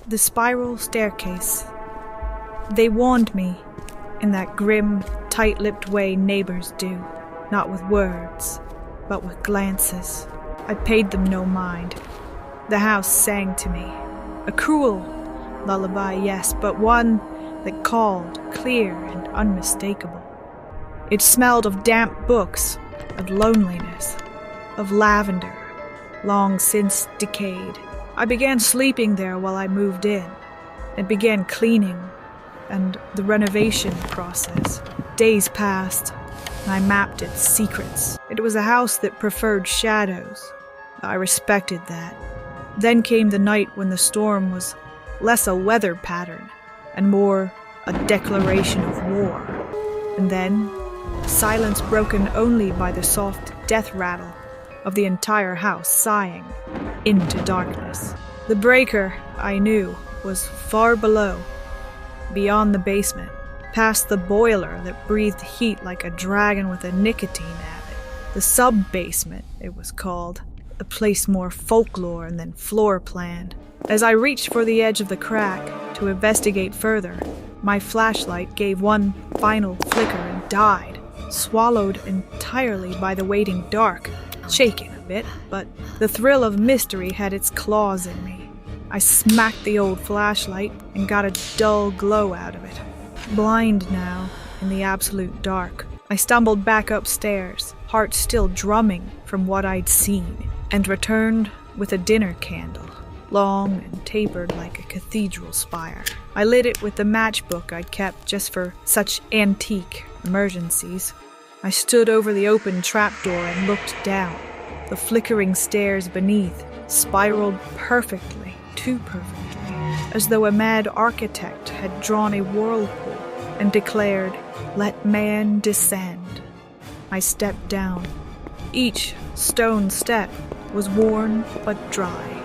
The spiral staircase. They warned me in that grim, tight-lipped way neighbors do, not with words, but with glances. I paid them no mind. The house sang to me. A cruel lullaby, yes, but one that called, clear and unmistakable. It smelled of damp books, of loneliness, of lavender, long since decayed. I began sleeping there while I moved in, and began cleaning and the renovation process. Days passed, and I mapped its secrets. It was a house that preferred shadows. I respected that. Then came the night when the storm was less a weather pattern and more a declaration of war. And then, silence broken only by the soft death rattle of the entire house sighing into darkness. The breaker, I knew, was far below, beyond the basement, past the boiler that breathed heat like a dragon with a nicotine habit. The sub-basement, it was called, a place more folklore than floor-planned. As I reached for the edge of the crack to investigate further, my flashlight gave one final flicker and died, swallowed entirely by the waiting dark, shaken a bit, but the thrill of mystery had its claws in me. I smacked the old flashlight and got a dull glow out of it. Blind now, in the absolute dark, I stumbled back upstairs, heart still drumming from what I'd seen, and returned with a dinner candle, long and tapered like a cathedral spire. I lit it with the matchbook I'd kept just for such antique emergencies. I stood over the open trapdoor and looked down. The flickering stairs beneath spiraled perfectly, too perfectly, as though a mad architect had drawn a whirlpool and declared, "Let man descend." I stepped down. Each stone step was worn but dry.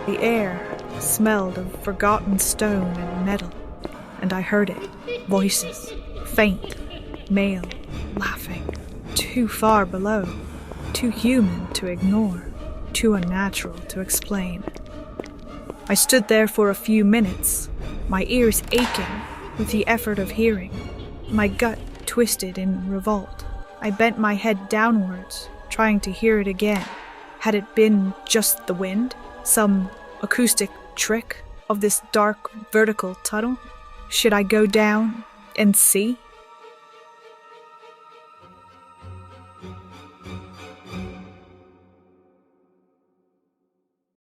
The air smelled of forgotten stone and metal, and I heard it. Voices, faint, male, laughing, too far below, too human to ignore, too unnatural to explain. I stood there for a few minutes, my ears aching with the effort of hearing, my gut twisted in revolt. I bent my head downwards, trying to hear it again. Had it been just the wind? Some acoustic trick of this dark vertical tunnel? Should I go down and see?